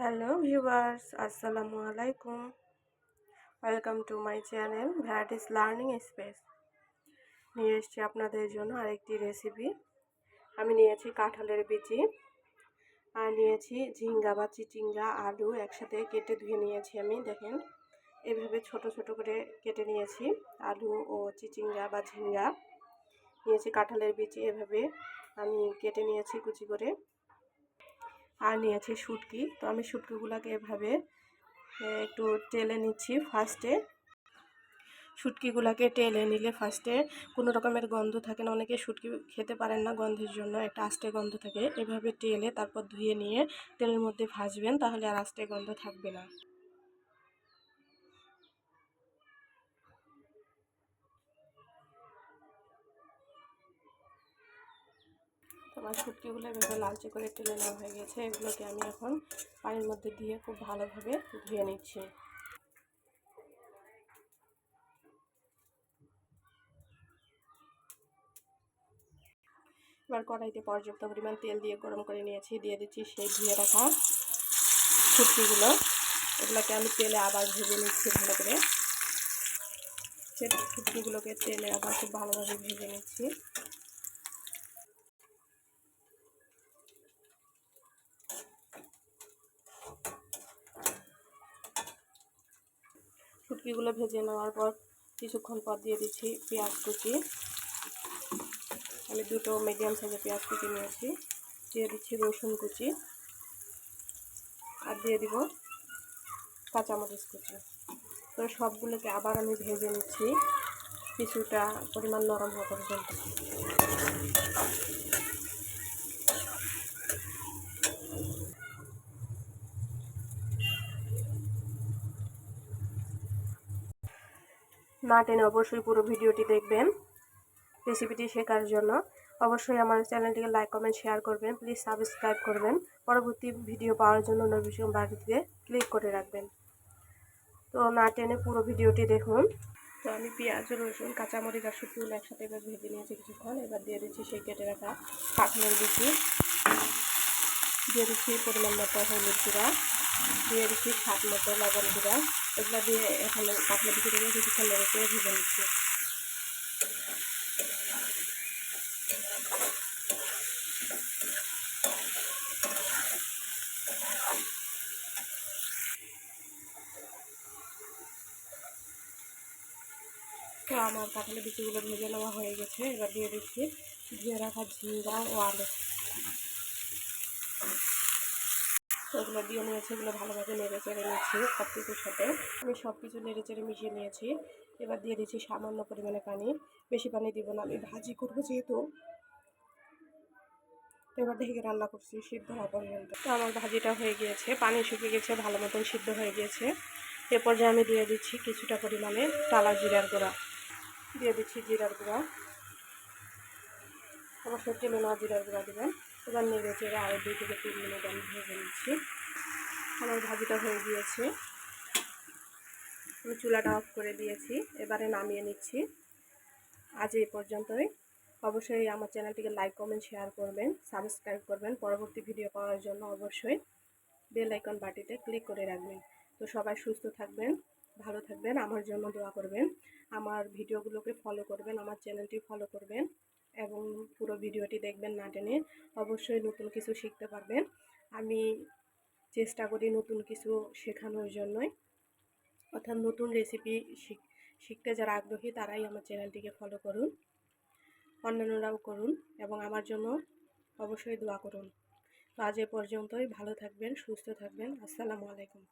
Hello viewers, আসসালামু আলাইকুম। Welcome to my channel varieties learning space. নিয়ে এসেছি আপনাদের জন্য আরেকটি রেসিপি। আমি নিয়েছি কাঁঠালের বিচি আর নিয়েছি ঝিঙ্গা বা চিচিঙ্গা, আলু একসাথে কেটে ধুয়ে নিয়েছি। আমি দেখেন এভাবে ছোট ছোট করে কেটে নিয়েছি আলু ও চিচিঙ্গা বা ঝিঙ্গা। নিয়েছি কাঁঠালের বিচি, এভাবে আমি কেটে নিয়েছি কুচি করে। আর নিয়েছি শুটকি। তো আমি শুটকিগুলোকে এভাবে একটু টেলে নিচ্ছি। শুটকিগুলোকে টেলে নিলে কোনো রকমের গন্ধ থাকে না। অনেকে শুটকি খেতে পারেন না, গন্ধের জন্য একটা আস্তে গন্ধ থাকে। এভাবে টেলে তারপর ধুয়ে নিয়ে তেলের মধ্যে ভাজবেন, তাহলে আর আস্তে গন্ধ থাকবে না। আমার শুটকিগুলো এভাবে লালচে করে টেলে নেওয়া হয়ে গেছে। এগুলোকে আমি এখন পানির মধ্যে দিয়ে খুব ভালোভাবে ধুয়ে নিচ্ছি। এবার কড়াইতে পর্যাপ্ত পরিমাণ তেল দিয়ে গরম করে নিয়েছি। দিয়ে দিচ্ছি সেই ধুয়ে রাখা শুটকিগুলো। এগুলোকে আমি তেলে আবার ভেজে নিচ্ছি ভালো করে। শুটকিগুলোকে তেলে আবার খুব ভালোভাবে ভেজে নিচ্ছি। শুটকিগুলো ভেজে নেওয়ার পর কিছুক্ষণ পর দিয়ে দিচ্ছি পেঁয়াজ কুচি। আমি দুটো মিডিয়াম সাইজের পেঁয়াজ কুচি নিয়েছি। দিয়ে দিচ্ছি রসুন কুচি আর দিয়ে দিব কাঁচামরিচ কুচি। তো সবগুলোকে আবার আমি ভেজে নিচ্ছি কিছুটা পরিমাণ নরম হওয়া পর্যন্ত। না টেনে অবশ্যই পুরো ভিডিওটি দেখবেন রেসিপিটি শেখার জন্য। অবশ্যই আমার চ্যানেলটিকে লাইক, কমেন্ট, শেয়ার করবেন। প্লিজ সাবস্ক্রাইব করবেন। পরবর্তী ভিডিও পাওয়ার জন্য নোটিফিকেশন বাটনটিতে ক্লিক করে রাখবেন। তো না টেনে পুরো ভিডিওটি দেখুন। তো আমি পেঁয়াজ, রসুন, কাঁচামরিচ আর শুকনো একসাথে এবার ভেজে নিয়েছি কিছুক্ষণ। এবার দিয়ে দিচ্ছি সেই কেটে রাখা কাঁঠালের বিচি। দিয়ে দিচ্ছি পরিমাণ মতো হলুদ গুঁড়া, দিয়ে দিচ্ছি স্বাদ মতো লবণ গুঁড়া। এগুলো দিয়ে এখানে কাঁঠালের বিচিগুলো কিছুক্ষণ নেড়ে চেড়ে ভেজে নিচ্ছি। তো আমার কাঁঠালের বিচিগুলো ভেজে নেওয়া হয়ে গেছে। এবার দিয়ে দিচ্ছি ধুয়ে রাখা ঝিঙ্গা ও আলু। ওগুলো দিয়ে নিয়েছি, এগুলো ভালোভাবে নেড়ে চেড়ে নিচ্ছি সব কিছুর সাথে। আমি সব কিছু নেড়ে চেড়ে মিশিয়ে নিয়েছি। এবার দিয়ে দিচ্ছি সামান্য পরিমাণে পানি, বেশি পানি দিব না, আমি ভাজি করবো যেহেতু। এবার ঢেকে রান্না করছি সিদ্ধ হওয়া পর্যন্ত। তো আমার ভাজিটা হয়ে গিয়েছে, পানি শুকিয়ে গেছে, ভালো মতন সিদ্ধ হয়ে গিয়েছে। এ পর্যায়ে আমি দিয়ে দিচ্ছি কিছুটা পরিমাণে টালা জিরার গুঁড়া। দিয়ে দিচ্ছি জিরার গুঁড়া, অবশ্যই টেলে নেওয়া জিরার গুঁড়া দেবেন। এবার নেড়ে চেড়ে আরও 2 থেকে 3 মিনিট আমি ভেজে নিচ্ছি। আমার ভাজিটা হয়ে গিয়েছে, আমি চুলাটা অফ করে দিয়েছি। এবারে নামিয়ে নিচ্ছি। আজ এই পর্যন্তই। অবশ্যই আমার চ্যানেলটিকে লাইক, কমেন্ট, শেয়ার করবেন, সাবস্ক্রাইব করবেন। পরবর্তী ভিডিও পাওয়ার জন্য অবশ্যই বেল আইকন বাটনটিতে ক্লিক করে রাখবেন। তো সবাই সুস্থ থাকবেন, ভালো থাকবেন, আমার জন্য দোয়া করবেন। আমার ভিডিওগুলোকে ফলো করবেন, আমার চ্যানেলটি ফলো করবেন এবং পুরো ভিডিওটি দেখবেন না টেনে। অবশ্যই নতুন কিছু শিখতে পারবেন। আমি চেষ্টা করি নতুন কিছু শেখানোর জন্যই, অর্থাৎ নতুন রেসিপি শিখতে যারা আগ্রহী তারাই আমার চ্যানেলটিকে ফলো করুন, অন্যান্যরাও করুন এবং আমার জন্য অবশ্যই দোয়া করুন। তো আজ এ পর্যন্তই। ভালো থাকবেন, সুস্থ থাকবেন। আসসালামু আলাইকুম।